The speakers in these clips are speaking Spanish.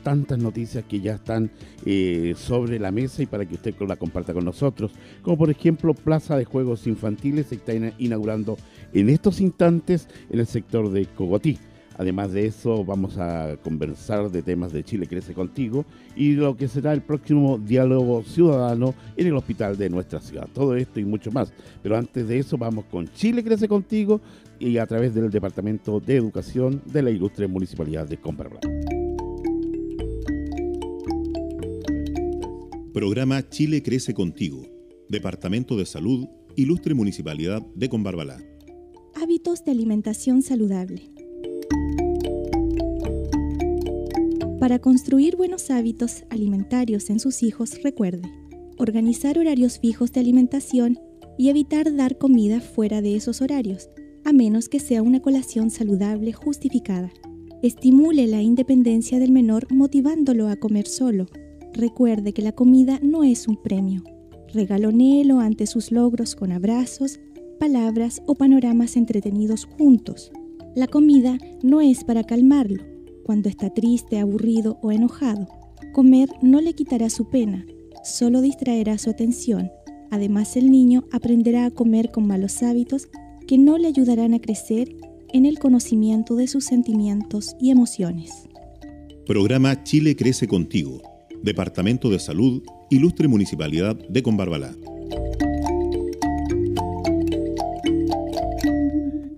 tantas noticias que ya están sobre la mesa y para que usted la comparta con nosotros, como por ejemplo Plaza de Juegos Infantiles se está inaugurando en estos instantes en el sector de Cogotí. Además de eso, vamos a conversar de temas de Chile Crece Contigo y lo que será el próximo diálogo ciudadano en el hospital de nuestra ciudad. Todo esto y mucho más. Pero antes de eso, vamos con Chile Crece Contigo y a través del Departamento de Educación de la Ilustre Municipalidad de Combarbalá. Programa Chile Crece Contigo. Departamento de Salud, Ilustre Municipalidad de Combarbalá. Hábitos de alimentación saludable. Para construir buenos hábitos alimentarios en sus hijos, recuerde organizar horarios fijos de alimentación y evitar dar comida fuera de esos horarios, a menos que sea una colación saludable justificada. Estimule la independencia del menor motivándolo a comer solo. Recuerde que la comida no es un premio. Regalonéelo ante sus logros con abrazos, palabras o panoramas entretenidos juntos. La comida no es para calmarlo cuando está triste, aburrido o enojado. Comer no le quitará su pena, solo distraerá su atención. Además, el niño aprenderá a comer con malos hábitos que no le ayudarán a crecer en el conocimiento de sus sentimientos y emociones. Programa Chile Crece Contigo. Departamento de Salud, Ilustre Municipalidad de Combarbalá.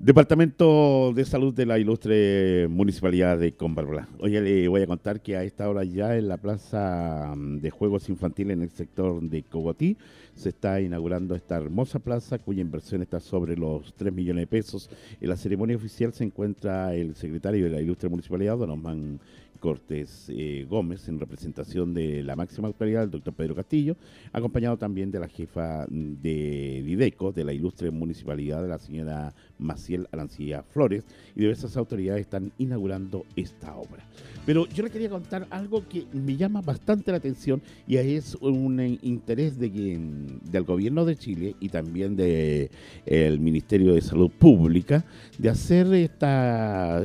Departamento de Salud de la Ilustre Municipalidad de Combarbalá. Hoy le voy a contar que a esta hora ya en la Plaza de Juegos Infantiles en el sector de Cogotí se está inaugurando esta hermosa plaza cuya inversión está sobre los 3 millones de pesos. En la ceremonia oficial se encuentra el secretario de la Ilustre Municipalidad, don Osman Cortés Gómez, en representación de la máxima autoridad, el doctor Pedro Castillo, acompañado también de la jefa de Dideco, de la Ilustre Municipalidad, de la señora Maciel Arancilla Flores, y diversas autoridades están inaugurando esta obra. Pero yo le quería contar algo que me llama bastante la atención y es un interés del gobierno de Chile y también del Ministerio de Salud Pública de hacer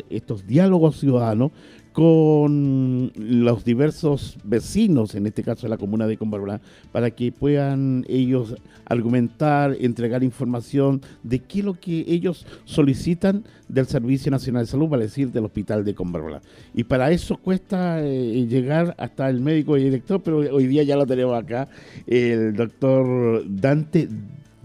estos diálogos ciudadanos con los diversos vecinos, en este caso de la comuna de Combarbalá, para que puedan ellos argumentar, entregar información de qué es lo que ellos solicitan del Servicio Nacional de Salud, vale decir, del Hospital de Combarbalá. Y para eso cuesta llegar hata el médico y director, pero hoy día ya lo tenemos acá, el doctor Dante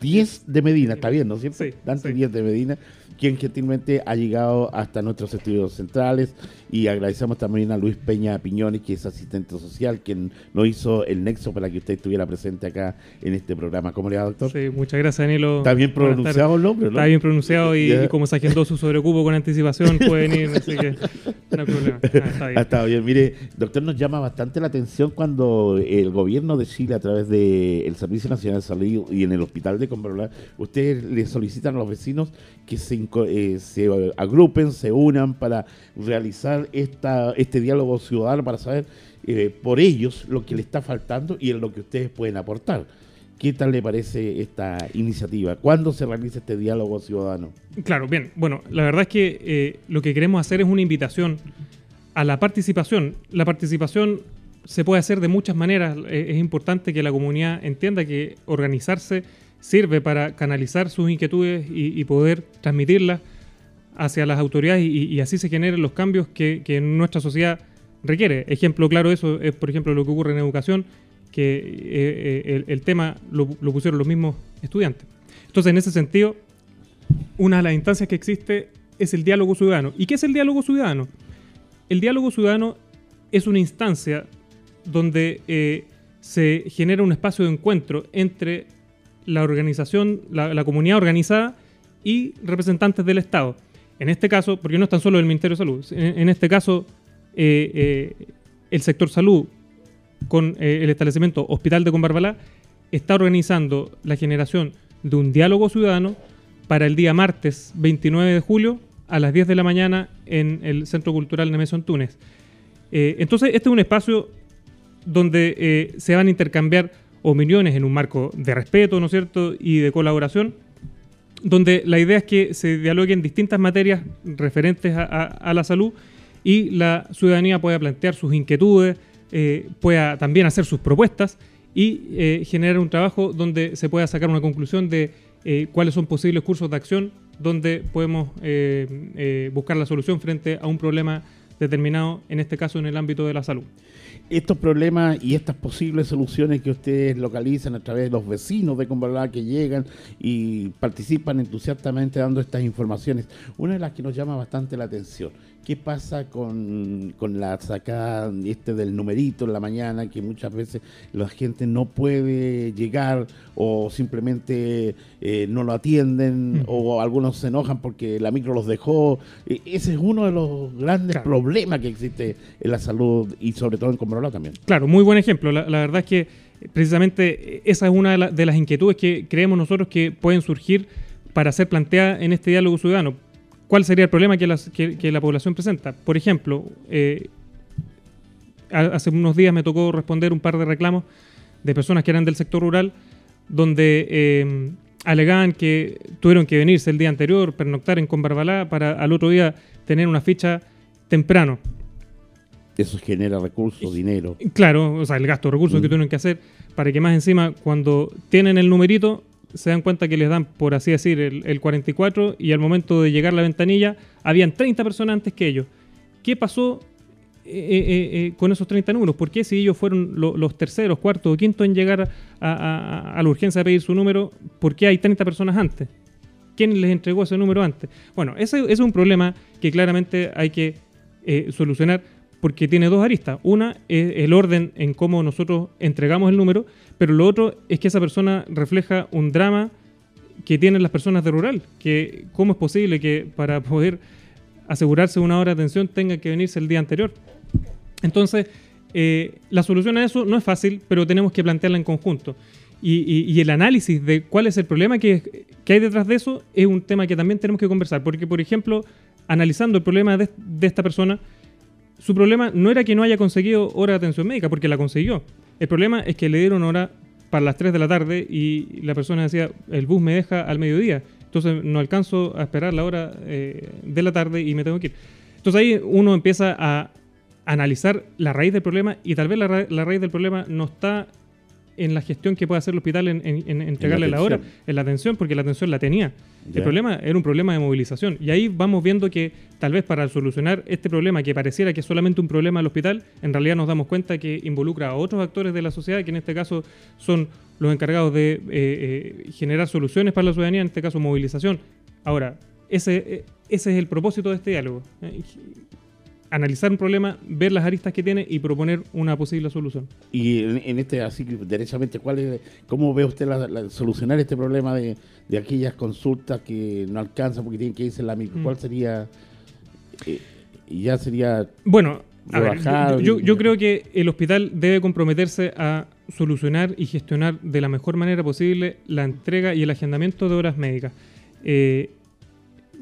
Díez de Medina, ¿está bien, no es cierto? Sí, Dante sí. Díez de Medina, quien gentilmente ha llegado hasta nuestros estudios centrales, y agradecemos también a Luis Peña Piñones, que es asistente social, quien nos hizo el nexo para que usted estuviera presente acá en este programa. ¿Cómo le va, doctor? Sí, muchas gracias, Danilo. Está bien pronunciado el nombre, ¿no? Está bien pronunciado y como se agendó su sobrecupo con anticipación, puede venir, así que no hay problema. Está bien. Está bien. Mire, doctor, nos llama bastante la atención cuando el gobierno de Chile, a través del Servicio Nacional de Salud y en el Hospital de Combarbalá, ustedes le solicitan a los vecinos que se agrupen, se unan para realizar este diálogo ciudadano, para saber por ellos lo que le está faltando y en lo que ustedes pueden aportar. ¿Qué tal le parece esta iniciativa? ¿Cuándo se realiza este diálogo ciudadano? Claro, bien. Bueno, la verdad es que lo que queremos hacer es una invitación a la participación. La participación se puede hacer de muchas maneras. Es importante que la comunidad entienda que organizarse sirve para canalizar sus inquietudes y poder transmitirlas hacia las autoridades y así se generen los cambios que nuestra sociedad requiere. Ejemplo claro de eso es, por ejemplo, lo que ocurre en educación, que el tema lo pusieron los mismos estudiantes. Entonces, en ese sentido, una de las instancias que existe es el diálogo ciudadano. ¿Y qué es el diálogo ciudadano? El diálogo ciudadano es una instancia donde se genera un espacio de encuentro entre la organización, la comunidad organizada y representantes del Estado. En este caso, porque no es tan solo el Ministerio de Salud, en este caso el sector salud con el establecimiento Hospital de Combarbalá está organizando la generación de un diálogo ciudadano para el día martes 29 de julio a las 10 de la mañana en el Centro Cultural Nemesio Antunes. Entonces, este es un espacio donde se van a intercambiar opiniones en un marco de respeto, ¿no es cierto?, y de colaboración, donde la idea es que se dialoguen distintas materias referentes a la salud y la ciudadanía pueda plantear sus inquietudes, pueda también hacer sus propuestas y generar un trabajo donde se pueda sacar una conclusión de cuáles son posibles cursos de acción donde podemos buscar la solución frente a un problema determinado, en este caso en el ámbito de la salud. Estos problemas y estas posibles soluciones que ustedes localizan a través de los vecinos de Combarbalá que llegan y participan entusiastamente dando estas informaciones, una de las que nos llama bastante la atención, ¿qué pasa con la sacada del numerito en la mañana, que muchas veces la gente no puede llegar o simplemente no lo atienden o algunos se enojan porque la micro los dejó? Ese es uno de los grandes problemas que existe en la salud y sobre todo en Combarbalá también. Claro, muy buen ejemplo. La verdad es que precisamente esa es una de las inquietudes que creemos nosotros que pueden surgir para ser planteadas en este diálogo ciudadano. ¿Cuál sería el problema que la población presenta? Por ejemplo, hace unos días me tocó responder un par de reclamos de personas que eran del sector rural, donde alegaban que tuvieron que venirse el día anterior, pernoctar en Combarbalá, para al otro día tener una ficha temprano. Eso genera recursos, dinero. Claro, o sea, el gasto de recursos que tienen que hacer para que más encima, cuando tienen el numerito, se dan cuenta que les dan, por así decir, el 44 y al momento de llegar a la ventanilla habían 30 personas antes que ellos. ¿Qué pasó con esos 30 números? ¿Por qué si ellos fueron los terceros, cuartos o quintos en llegar a la urgencia de pedir su número, por qué hay 30 personas antes? ¿Quién les entregó ese número antes? Bueno, ese es un problema que claramente hay que solucionar, porque tiene dos aristas. Una es el orden en cómo nosotros entregamos el número, pero lo otro es que esa persona refleja un drama que tienen las personas de rural, que cómo es posible que para poder asegurarse una hora de atención tenga que venirse el día anterior. Entonces, la solución a eso no es fácil, pero tenemos que plantearla en conjunto. Y el análisis de cuál es el problema que hay detrás de eso es un tema que también tenemos que conversar, porque, por ejemplo, analizando el problema de esta persona, su problema no era que no haya conseguido hora de atención médica, porque la consiguió. El problema es que le dieron hora para las 3 de la tarde y la persona decía, el bus me deja al mediodía, entonces no alcanzo a esperar la hora de la tarde y me tengo que ir. Entonces ahí uno empieza a analizar la raíz del problema y tal vez la raíz del problema no está en la gestión que puede hacer el hospital en entregarle la hora, en la atención, porque la atención la tenía. Ya. El problema era un problema de movilización. Y ahí vamos viendo que tal vez para solucionar este problema, que pareciera que es solamente un problema del hospital, en realidad nos damos cuenta que involucra a otros actores de la sociedad, que en este caso son los encargados de generar soluciones para la ciudadanía, en este caso movilización. Ahora, ese es el propósito de este diálogo. Analizar un problema, ver las aristas que tiene y proponer una posible solución. Y en este, así derechamente, ¿cómo ve usted solucionar este problema de aquellas consultas que no alcanzan porque tienen que irse en la micro? ¿Cuál sería? Ya sería... Bueno, a ver, yo creo que el hospital debe comprometerse a solucionar y gestionar de la mejor manera posible la entrega y el agendamiento de horas médicas.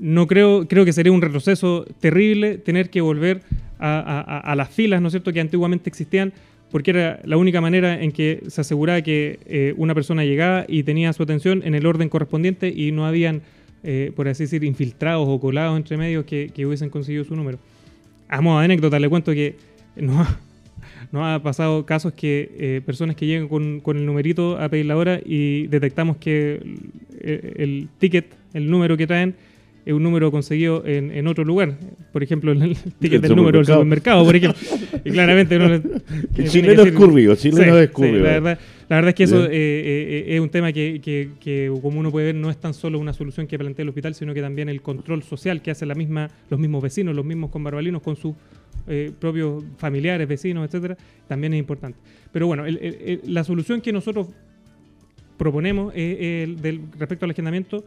No creo que sería un retroceso terrible tener que volver a las filas, ¿no es cierto?, que antiguamente existían, porque era la única manera en que se aseguraba que una persona llegaba y tenía su atención en el orden correspondiente y no habían, por así decir, infiltrados o colados entre medios que hubiesen conseguido su número. A modo de anécdota, le cuento que nos ha pasado casos que personas que llegan con el numerito a pedir la hora y detectamos que el ticket, el número que traen, es un número conseguido en otro lugar. Por ejemplo, el ticket del número del supermercado, por ejemplo. Y claramente chileno escurrido. La verdad es que eso es un tema que, como uno puede ver, no es tan solo una solución que plantea el hospital, sino que también el control social que hacen los mismos vecinos, los mismos combarbalinos con sus propios familiares, vecinos, etcétera, también es importante. Pero bueno, la solución que nosotros proponemos respecto al agendamiento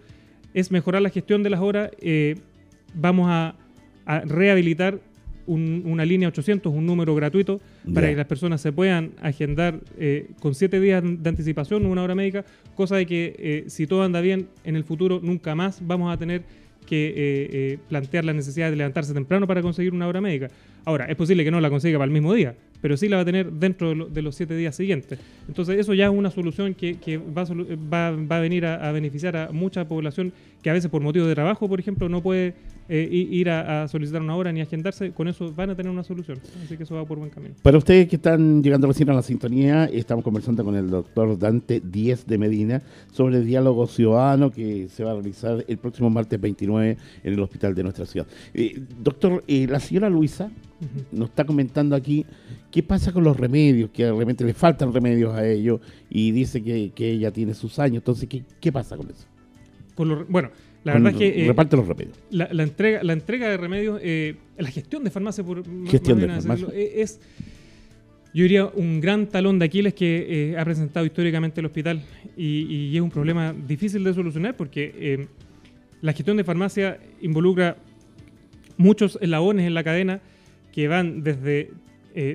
es mejorar la gestión de las horas. Vamos a rehabilitar una línea 800, un número gratuito, para que las personas se puedan agendar con 7 días de anticipación una hora médica, cosa de que si todo anda bien en el futuro nunca más vamos a tener que plantear la necesidad de levantarse temprano para conseguir una hora médica. Ahora, es posible que no la consiga para el mismo día, pero sí la va a tener dentro de los 7 días siguientes. Entonces eso ya es una solución que va a venir a beneficiar a mucha población que a veces por motivo de trabajo, por ejemplo, no puede ir a solicitar una hora ni agendarse. Con eso van a tener una solución. Así que eso va por buen camino. Para ustedes que están llegando recién a la sintonía, estamos conversando con el doctor Dante Díez de Medina sobre el diálogo ciudadano que se va a realizar el próximo martes 29 en el hospital de nuestra ciudad. Doctor, la señora Luisa nos está comentando aquí qué pasa con los remedios, que de repente le faltan remedios a ellos y dice que ella tiene sus años. Entonces, ¿qué pasa con eso? Bueno, la verdad es que reparte los remedios. La entrega de remedios, la gestión de farmacia, es, yo diría, un gran talón de Aquiles que ha presentado históricamente el hospital y es un problema difícil de solucionar porque la gestión de farmacia involucra muchos eslabones en la cadena que van desde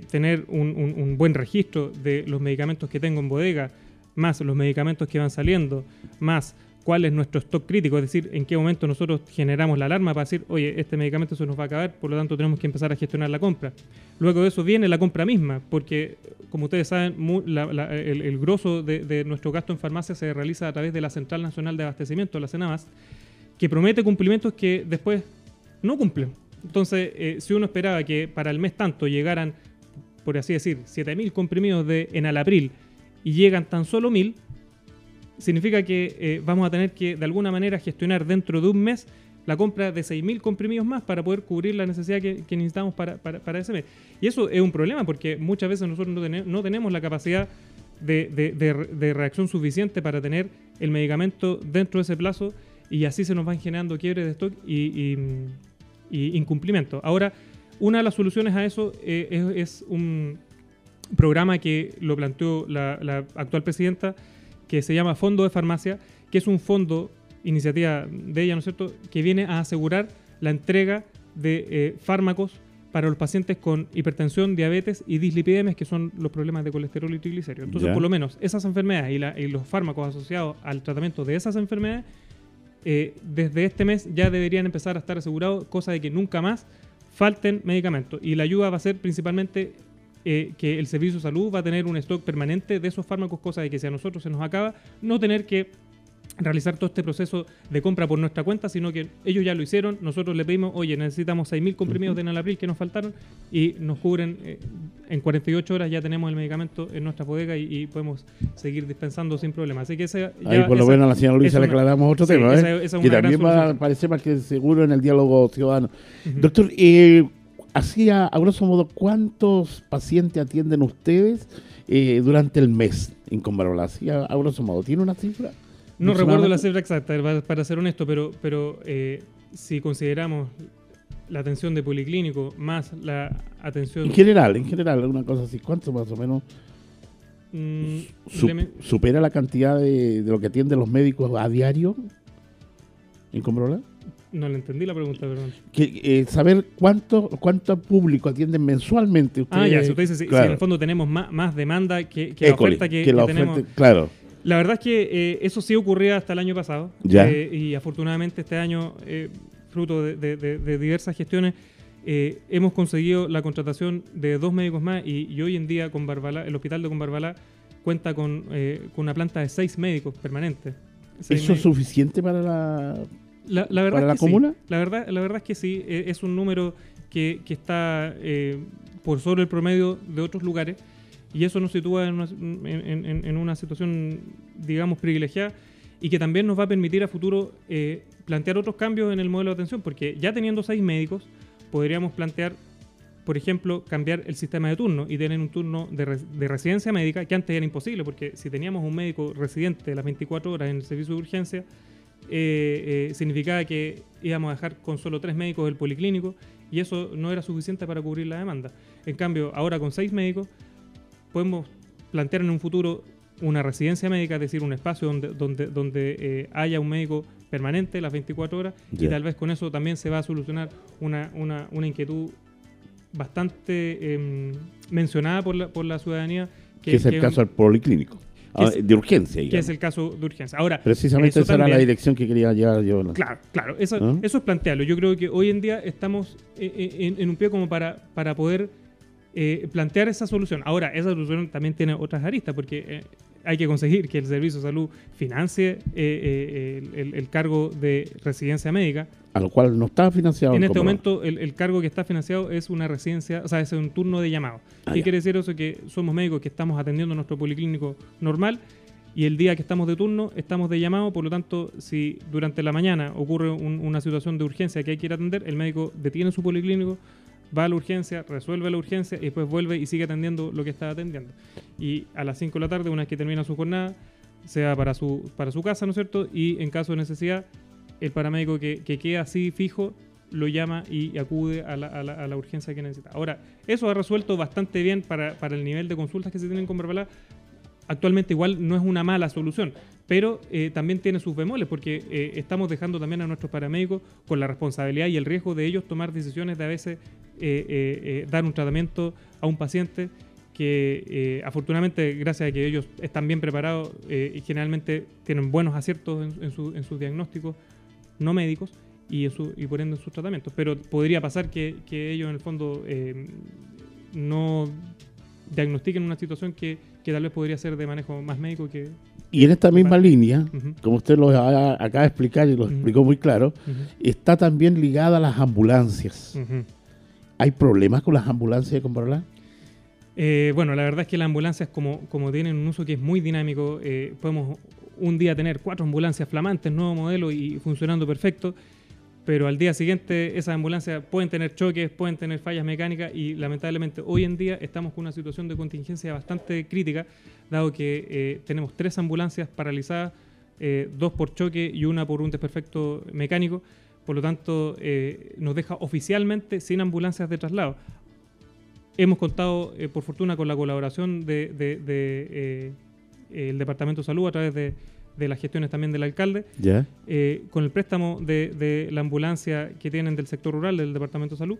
tener un buen registro de los medicamentos que tengo en bodega, más los medicamentos que van saliendo, más cuál es nuestro stock crítico, es decir, en qué momento nosotros generamos la alarma para decir, oye, este medicamento se nos va a acabar, por lo tanto tenemos que empezar a gestionar la compra. Luego de eso viene la compra misma, porque como ustedes saben, el grosso de nuestro gasto en farmacia se realiza a través de la Central Nacional de Abastecimiento, la CENABAS, que promete cumplimientos que después no cumplen. Entonces, si uno esperaba que para el mes tanto llegaran, por así decir, 7.000 comprimidos de enalapril y llegan tan solo 1.000, significa que vamos a tener que de alguna manera gestionar dentro de un mes la compra de 6.000 comprimidos más para poder cubrir la necesidad que necesitamos para ese mes. Y eso es un problema porque muchas veces nosotros no tenemos la capacidad de reacción suficiente para tener el medicamento dentro de ese plazo y así se nos van generando quiebres de stock y incumplimiento. Ahora, una de las soluciones a eso es un programa que lo planteó la actual presidenta, que se llama Fondo de Farmacia, que es un fondo, iniciativa de ella, ¿no es cierto?, que viene a asegurar la entrega de fármacos para los pacientes con hipertensión, diabetes y dislipidemias, que son los problemas de colesterol y triglicéridos. Entonces, por lo menos, esas enfermedades y los fármacos asociados al tratamiento de esas enfermedades, desde este mes ya deberían empezar a estar asegurados, cosa de que nunca más falten medicamentos. Y la ayuda va a ser principalmente que el Servicio de Salud va a tener un stock permanente de esos fármacos, cosa de que si a nosotros se nos acaba, no tener que realizar todo este proceso de compra por nuestra cuenta, sino que ellos ya lo hicieron, nosotros le pedimos, oye, necesitamos 6.000 comprimidos de enalapril que nos faltaron y nos cubren en 48 horas, ya tenemos el medicamento en nuestra bodega y podemos seguir dispensando sin problema. Así que ahí por lo menos a la señora Luisa le aclaramos otro tema, que también va a parecer más que seguro en el diálogo ciudadano. Doctor, así a grosso modo, ¿cuántos pacientes atienden ustedes durante el mes en Combarbalá? Así a grosso modo, ¿tiene una cifra? No recuerdo la cifra exacta, para ser honesto, pero si consideramos la atención de policlínico más la atención... En general, una cosa así, ¿cuánto más o menos supera la cantidad de lo que atienden los médicos a diario en Combarbalá? No le entendí la pregunta, perdón. Saber cuánto público atienden mensualmente ustedes. Ya, si usted dice, claro. Si en el fondo tenemos más demanda que la oferta que tenemos. Claro. La verdad es que eso sí ocurría hasta el año pasado. Y afortunadamente este año, fruto de diversas gestiones, hemos conseguido la contratación de 2 médicos más y hoy en día el hospital de Combarbalá cuenta con una planta de 6 médicos permanentes. ¿Eso es suficiente para la comuna? Sí. La verdad es que sí, es un número que está por sobre el promedio de otros lugares y eso nos sitúa en una situación, digamos, privilegiada y que también nos va a permitir a futuro plantear otros cambios en el modelo de atención, porque ya teniendo 6 médicos podríamos plantear, por ejemplo, cambiar el sistema de turno y tener un turno de residencia médica, que antes era imposible, porque si teníamos un médico residente las 24 horas en el servicio de urgencia, significaba que íbamos a dejar con solo 3 médicos el policlínico y eso no era suficiente para cubrir la demanda. En cambio, ahora con 6 médicos podemos plantear en un futuro una residencia médica, es decir, un espacio donde haya un médico permanente las 24 horas y tal vez con eso también se va a solucionar una inquietud bastante mencionada por la ciudadanía. Que es el caso del policlínico. De urgencia, digamos. Que es el caso de urgencia. Ahora, precisamente esa era la dirección que quería llevar yo. ¿no? Claro. Eso es plantearlo. Yo creo que hoy en día estamos en un pie como para poder plantear esa solución. Ahora, esa solución también tiene otras aristas, porque hay que conseguir que el Servicio de Salud financie el cargo de residencia médica. A lo cual no está financiado. En este momento, el cargo que está financiado es una residencia, o sea, es un turno de llamado. ¿Qué quiere decir eso? Que somos médicos que estamos atendiendo nuestro policlínico normal y el día que estamos de turno estamos de llamado. Por lo tanto, si durante la mañana ocurre una situación de urgencia que hay que ir a atender, el médico detiene su policlínico, va a la urgencia, resuelve la urgencia y después vuelve y sigue atendiendo lo que está atendiendo. Y a las 5 de la tarde, una vez que termina su jornada, se va para su casa, ¿no es cierto? Y en caso de necesidad, el paramédico que queda así fijo lo llama y acude a la urgencia que necesita. Ahora, eso ha resuelto bastante bien para el nivel de consultas que se tienen con Barbala. Actualmente igual no es una mala solución, pero también tiene sus bemoles, porque estamos dejando también a nuestros paramédicos con la responsabilidad y el riesgo de ellos tomar decisiones de a veces dar un tratamiento a un paciente que afortunadamente, gracias a que ellos están bien preparados y generalmente tienen buenos aciertos en sus diagnósticos no médicos y por ende en sus tratamientos. Pero podría pasar que ellos en el fondo no diagnostiquen una situación que tal vez podría ser de manejo más médico que... Y en esta misma línea, Uh-huh. como usted lo acaba de explicar y lo Uh-huh. explicó muy claro, Uh-huh. está también ligada a las ambulancias. Uh-huh. ¿Hay problemas con las ambulancias de Combarbalá? Bueno, la verdad es que las ambulancias, como tienen un uso que es muy dinámico, podemos un día tener 4 ambulancias flamantes, nuevo modelo y funcionando perfecto, pero al día siguiente esas ambulancias pueden tener choques, pueden tener fallas mecánicas y lamentablemente hoy en día estamos con una situación de contingencia bastante crítica, dado que tenemos 3 ambulancias paralizadas, 2 por choque y 1 por un desperfecto mecánico. Por lo tanto, nos deja oficialmente sin ambulancias de traslado. Hemos contado, por fortuna, con la colaboración del Departamento de Salud a través de las gestiones también del alcalde, ¿Ya? con el préstamo de la ambulancia que tienen del sector rural del Departamento de Salud.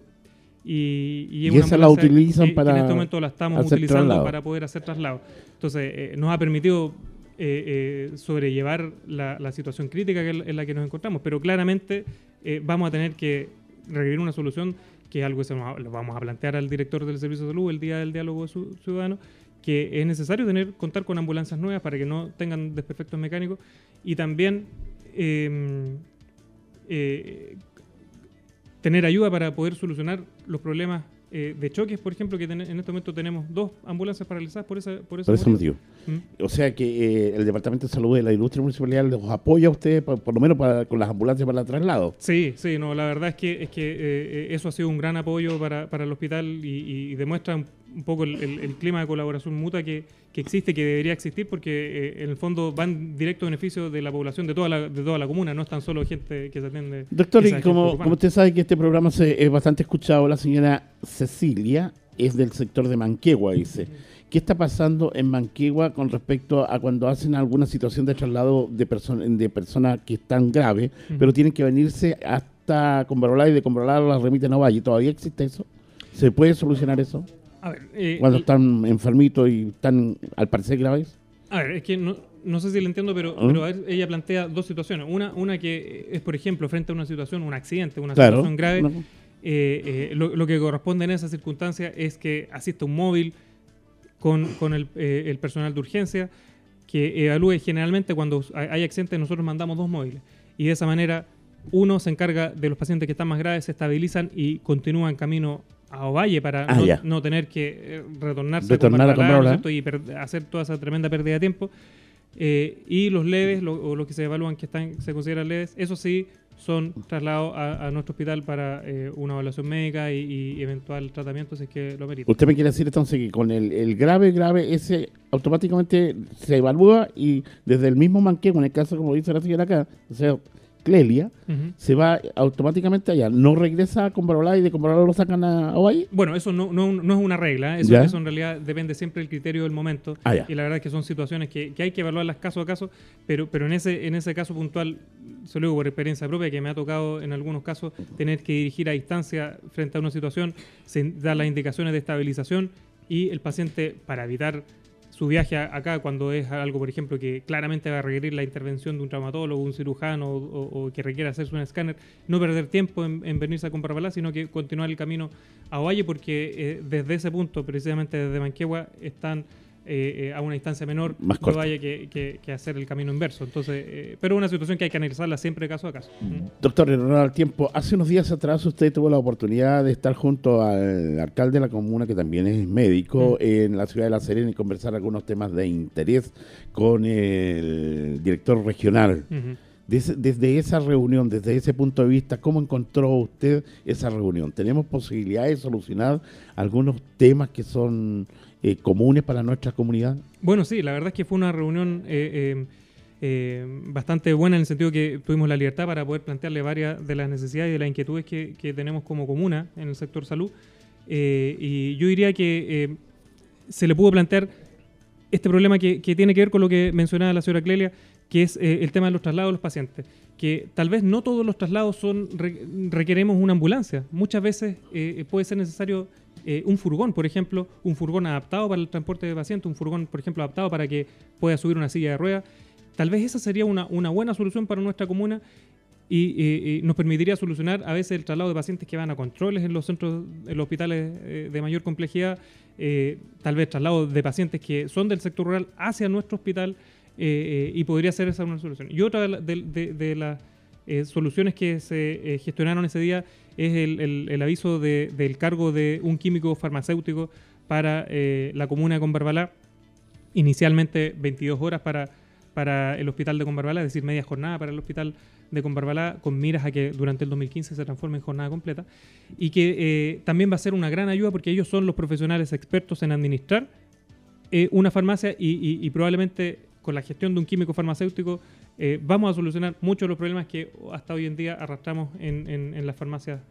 Y esa la utilizan para en este momento la estamos hacer utilizando traslado. para poder hacer traslado. Entonces, nos ha permitido sobrellevar la situación crítica en la que nos encontramos, pero claramente vamos a tener que requerir una solución, que es algo que lo vamos a plantear al director del Servicio de Salud el día del diálogo ciudadano, que es necesario contar con ambulancias nuevas para que no tengan desperfectos mecánicos y también tener ayuda para poder solucionar los problemas de choques, por ejemplo, que en este momento tenemos 2 ambulancias paralizadas por ese motivo. O sea que el Departamento de Salud de la Ilustre Municipalidad los apoya a ustedes, por lo menos con las ambulancias para el traslado. Sí, no, la verdad es que eso ha sido un gran apoyo para el hospital y demuestra un poco el clima de colaboración mutua que existe, que debería existir, porque en el fondo van directo a beneficio de la población de toda la comuna, no es tan solo gente que se atiende. Doctor, y como usted sabe que este programa es bastante escuchado, la señora Cecilia es del sector de Manquehue, dice. ¿Qué está pasando en Manquehue con respecto a cuando hacen alguna situación de traslado de personas que están graves, pero tienen que venirse hasta Combarbalá y de Combarbalá las remiten a Ovalle? ¿Todavía existe eso? ¿Se puede solucionar eso? A ver, cuando están enfermitos y están al parecer graves. A ver, es que no sé si lo entiendo, pero a ver, ella plantea 2 situaciones. Una que es, por ejemplo, frente a una situación, un accidente, una situación grave, lo que corresponde en esa circunstancia es que asista un móvil con el personal de urgencia que evalúe. Generalmente cuando hay accidentes nosotros mandamos 2 móviles y de esa manera uno se encarga de los pacientes que están más graves, se estabilizan y continúan camino a Ovalle para no tener que retornarse a Combarbalá y hacer toda esa tremenda pérdida de tiempo. Y los leves, o los que se evalúan que se consideran leves, eso sí son trasladados a nuestro hospital para una evaluación médica y eventual tratamiento si es que lo merita. Usted me quiere decir entonces que con el grave, ese automáticamente se evalúa y desde el mismo Manquehue, en el caso como dice la señora acá, o sea, Clelia, se va automáticamente allá, no regresa a Combarbalá y de Combarbalá lo sacan a Ovalle. Bueno, eso no es una regla, eso en realidad depende siempre del criterio del momento, y la verdad es que son situaciones que hay que evaluarlas caso a caso, pero en ese caso puntual, se lo digo por experiencia propia, que me ha tocado en algunos casos tener que dirigir a distancia frente a una situación, dar las indicaciones de estabilización y el paciente, para evitar su viaje acá cuando es algo, por ejemplo, que claramente va a requerir la intervención de un traumatólogo, un cirujano o que requiera hacerse un escáner, no perder tiempo en venirse a Combarbalá, sino que continuar el camino a Ovalle, porque desde ese punto, precisamente desde Manquehue, están a una distancia menor de Ovalle que hacer el camino inverso. Entonces, pero es una situación que hay que analizarla siempre caso a caso. Doctor, en honor al tiempo, hace unos días atrás usted tuvo la oportunidad de estar junto al alcalde de la comuna, que también es médico, en la ciudad de La Serena, y conversar algunos temas de interés con el director regional. Desde esa reunión, desde ese punto de vista, ¿cómo encontró usted esa reunión? ¿Tenemos posibilidad de solucionar algunos temas que son comunes para nuestra comunidad? Bueno, sí, la verdad es que fue una reunión bastante buena, en el sentido que tuvimos la libertad para poder plantearle varias de las necesidades y de las inquietudes que tenemos como comuna en el sector salud. Y yo diría que se le pudo plantear este problema que tiene que ver con lo que mencionaba la señora Clelia, que es el tema de los traslados de los pacientes, que tal vez no todos los traslados requeremos una ambulancia. Muchas veces puede ser necesario un furgón, por ejemplo, un furgón adaptado para el transporte de pacientes, un furgón, por ejemplo, adaptado para que pueda subir una silla de ruedas. Tal vez esa sería una buena solución para nuestra comuna y nos permitiría solucionar a veces el traslado de pacientes que van a controles en los centros, en los hospitales de mayor complejidad, tal vez traslado de pacientes que son del sector rural hacia nuestro hospital, y podría ser esa una solución. Y otra de las soluciones que se gestionaron ese día es el aviso del cargo de un químico farmacéutico para la comuna de Combarbalá, inicialmente 22 horas para el hospital de Combarbalá, es decir, media jornada para el hospital de Combarbalá, con miras a que durante el 2015 se transforme en jornada completa, y que también va a ser una gran ayuda porque ellos son los profesionales expertos en administrar una farmacia y probablemente con la gestión de un químico farmacéutico vamos a solucionar muchos de los problemas que hasta hoy en día arrastramos en las farmacias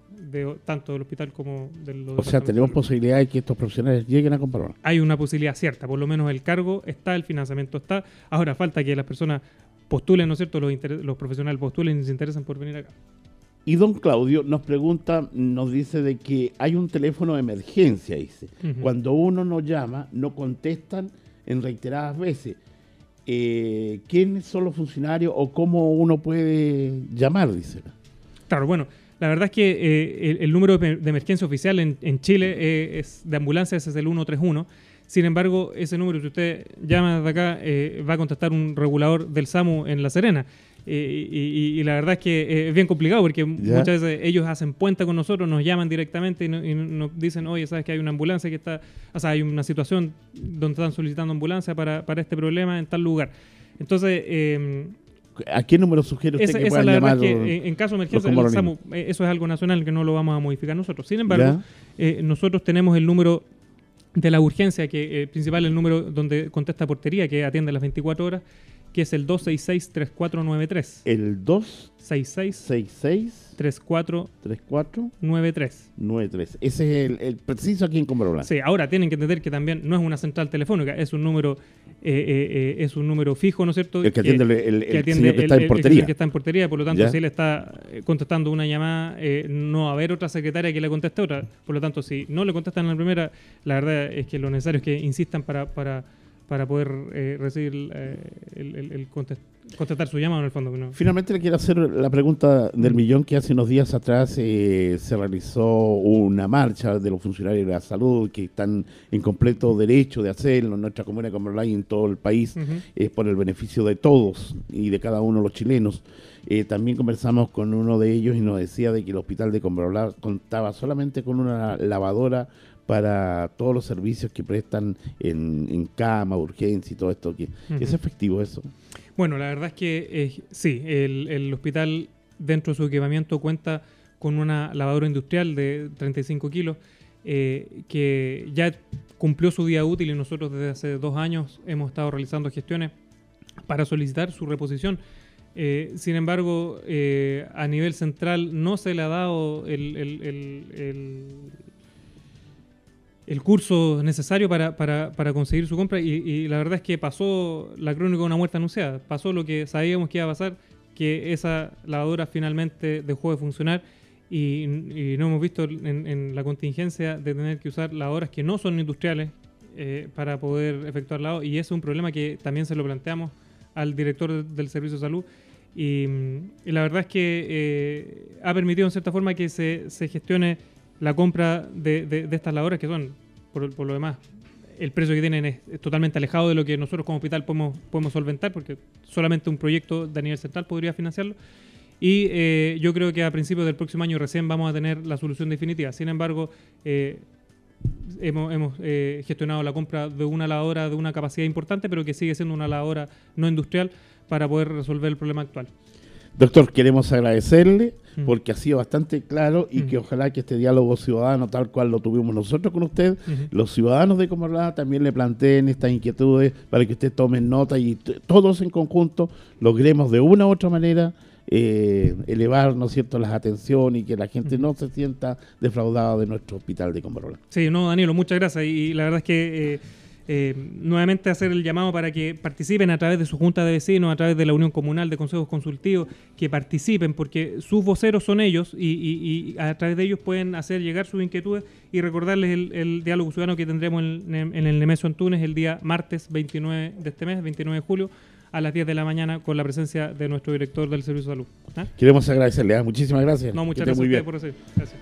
tanto del hospital como del... O sea, tenemos posibilidad de que estos profesionales lleguen a Combarbalá. Hay una posibilidad cierta, por lo menos el cargo está, el financiamiento está. Ahora falta que las personas postulen, ¿no es cierto? Los profesionales postulen y se interesan por venir acá. Y don Claudio nos dice de que hay un teléfono de emergencia, dice. Cuando uno nos llama, no contestan en reiteradas veces. ¿Quiénes son los funcionarios o cómo uno puede llamar? Dice. Claro, bueno, la verdad es que el número de emergencia oficial en Chile es de ambulancias es el 131. Sin embargo, ese número, si usted llama de acá, va a contestar un regulador del SAMU en La Serena. Y la verdad es que es bien complicado porque muchas veces ellos hacen puente con nosotros, nos llaman directamente y nos dicen, oye, sabes que hay una ambulancia que está, o sea, hay una situación donde están solicitando ambulancia para este problema en tal lugar. Entonces, ¿a qué número sugiere usted que puedan llamar? Que en caso de emergencia, el SAMU, eso es algo nacional que no lo vamos a modificar nosotros. Sin embargo, nosotros tenemos el número de la urgencia, que principal el número donde contesta portería, que atiende las 24 horas, que es el 266-3493. El 266-3493. Ese es el preciso aquí en Combarbalá. Sí, ahora tienen que entender que también no es una central telefónica, es un número fijo, ¿no es cierto? El que atiende el señor que está en portería. El que está en portería, por lo tanto, si él está contestando una llamada, no va a haber otra secretaria que le conteste otra. Por lo tanto, si no le contestan en la primera, la verdad es que lo necesario es que insistan para poder recibir contestar su llamado en el fondo. ¿No? Finalmente le quiero hacer la pregunta del millón, que hace unos días atrás se realizó una marcha de los funcionarios de la salud que están en completo derecho de hacerlo en nuestra comuna de Combarbalá y en todo el país, por el beneficio de todos y de cada uno de los chilenos. También conversamos con uno de ellos y nos decía de que el hospital de Combarbalá contaba solamente con una lavadora para todos los servicios que prestan en cama, urgencia y todo esto. ¿Es efectivo eso? Bueno, la verdad es que sí, el hospital dentro de su equipamiento cuenta con una lavadora industrial de 35 kilos que ya cumplió su día útil y nosotros desde hace 2 años hemos estado realizando gestiones para solicitar su reposición. Sin embargo, a nivel central no se le ha dado el curso necesario para conseguir su compra y la verdad es que pasó la crónica de una muerte anunciada. Pasó lo que sabíamos que iba a pasar, que esa lavadora finalmente dejó de funcionar y no hemos visto en la contingencia de tener que usar lavadoras que no son industriales, para poder efectuarla, y es un problema que también se lo planteamos al director del Servicio de Salud, y la verdad es que ha permitido en cierta forma que se gestione la compra de estas lavadoras, que son, por lo demás, el precio que tienen es totalmente alejado de lo que nosotros como hospital podemos solventar, porque solamente un proyecto de nivel central podría financiarlo. Y yo creo que a principios del próximo año recién vamos a tener la solución definitiva. Sin embargo, hemos gestionado la compra de una lavadora de una capacidad importante, pero que sigue siendo una lavadora no industrial para poder resolver el problema actual. Doctor, queremos agradecerle porque ha sido bastante claro y que ojalá que este diálogo ciudadano, tal cual lo tuvimos nosotros con usted, los ciudadanos de Combarbalá también le planteen estas inquietudes para que usted tome nota y todos en conjunto logremos de una u otra manera elevar, ¿no es cierto?, las atenciones y que la gente no se sienta defraudada de nuestro hospital de Combarbalá. Sí, no, Danilo, muchas gracias. Y la verdad es que nuevamente hacer el llamado para que participen a través de su junta de vecinos, a través de la unión comunal de consejos consultivos, que participen porque sus voceros son ellos y a través de ellos pueden hacer llegar sus inquietudes y recordarles el diálogo ciudadano que tendremos en el Nemesio Antunes el día martes 29 de este mes, 29 de julio, a las 10 de la mañana con la presencia de nuestro director del Servicio de Salud. Queremos agradecerle, muchísimas gracias. No, muchas gracias a ustedes por hacer. Gracias.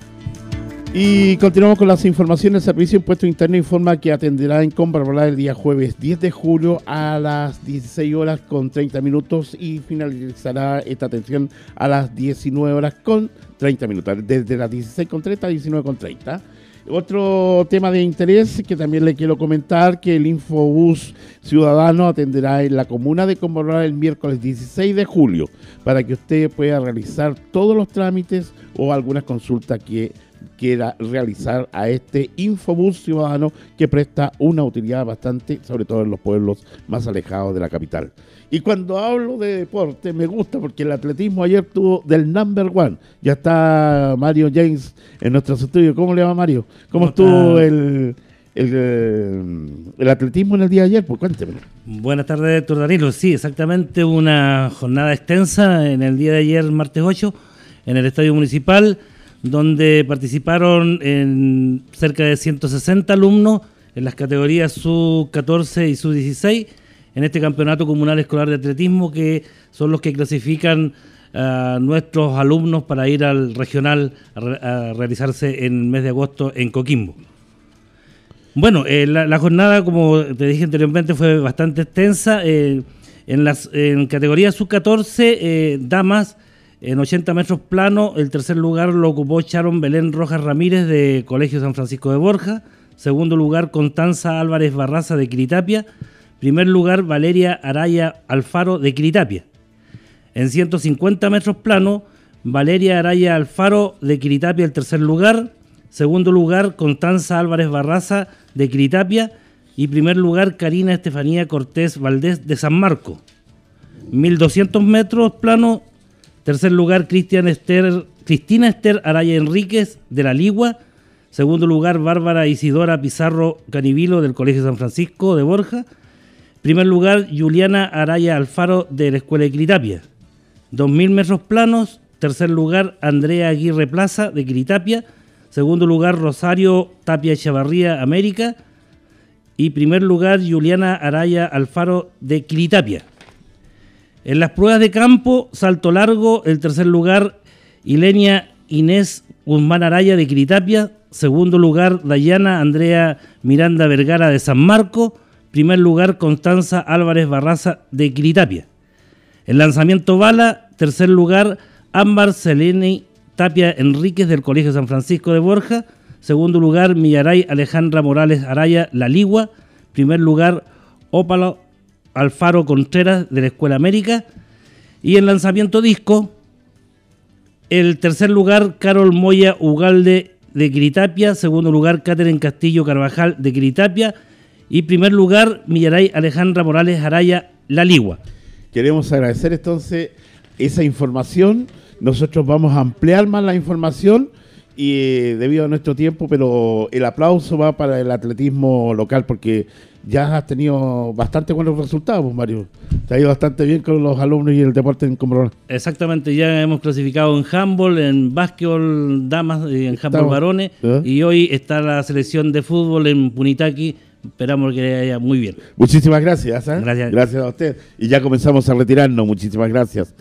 Y continuamos con las informaciones. El Servicio de Impuesto Interno informa que atenderá en Combarbalá el día jueves 10 de julio a las 16 horas con 30 minutos y finalizará esta atención a las 19 horas con 30 minutos, desde las 16:30 a 19:30. Otro tema de interés que también le quiero comentar, que el Infobús Ciudadano atenderá en la comuna de Combarbalá el miércoles 16 de julio para que usted pueda realizar todos los trámites o algunas consultas que quiera realizar a este Infobús Ciudadano que presta una utilidad bastante, sobre todo en los pueblos más alejados de la capital. Y cuando hablo de deporte me gusta porque el atletismo ayer tuvo del number one. Ya está Mario James en nuestro estudio. ¿Cómo le va, Mario? ¿Cómo estuvo el atletismo en el día de ayer? Pues cuénteme. Buenas tardes, doctor Danilo. Sí, exactamente, una jornada extensa en el día de ayer, martes 8, en el Estadio Municipal, donde participaron en cerca de 160 alumnos en las categorías sub-14 y sub-16 en este campeonato comunal escolar de atletismo, que son los que clasifican a nuestros alumnos para ir al regional a realizarse en el mes de agosto en Coquimbo. Bueno, la jornada, como te dije anteriormente, fue bastante extensa. En categoría sub-14, damas, en 80 metros plano, el tercer lugar lo ocupó Sharon Belén Rojas Ramírez de Colegio San Francisco de Borja. Segundo lugar, Constanza Álvarez Barraza de Quiritapia. Primer lugar, Valeria Araya Alfaro de Quiritapia. En 150 metros plano, Valeria Araya Alfaro de Quiritapia el tercer lugar. Segundo lugar, Constanza Álvarez Barraza de Quiritapia. Y primer lugar, Karina Estefanía Cortés Valdés de San Marco. 1200 metros plano, tercer lugar, Cristina Esther Araya Enríquez de La Ligua. Segundo lugar, Bárbara Isidora Pizarro Canivilo del Colegio San Francisco de Borja. Primer lugar, Juliana Araya Alfaro de la Escuela de Quiritapia. 2000 metros planos, tercer lugar, Andrea Aguirre Plaza de Quiritapia. Segundo lugar, Rosario Tapia Echavarría América. Y primer lugar, Juliana Araya Alfaro de Quiritapia. En las pruebas de campo, salto largo, el tercer lugar, Ilenia Inés Guzmán Araya de Quiritapia. Segundo lugar, Dayana Andrea Miranda Vergara de San Marco. Primer lugar, Constanza Álvarez Barraza de Quiritapia. En lanzamiento bala, tercer lugar, Ámbar Seleni Tapia Enríquez del Colegio San Francisco de Borja. Segundo lugar, Millaray Alejandra Morales Araya La Ligua. Primer lugar, Ópalo Alfaro Contreras de la Escuela América. Y en lanzamiento disco, el tercer lugar, Carol Moya Ugalde de Quiritapia. Segundo lugar, Catherine Castillo Carvajal de Quiritapia. Y primer lugar, Millaray Alejandra Morales Araya La Ligua. Queremos agradecer entonces esa información. Nosotros vamos a ampliar más la información y debido a nuestro tiempo, pero el aplauso va para el atletismo local porque ya has tenido bastante buenos resultados, Mario. Te ha ido bastante bien con los alumnos y el deporte en Combarbalá. Exactamente, ya hemos clasificado en handball, en básquetbol damas y en handball varones, y hoy está la selección de fútbol en Punitaqui esperamos que le vaya muy bien. Muchísimas gracias. Gracias. Gracias a usted. Y ya comenzamos a retirarnos. Muchísimas gracias.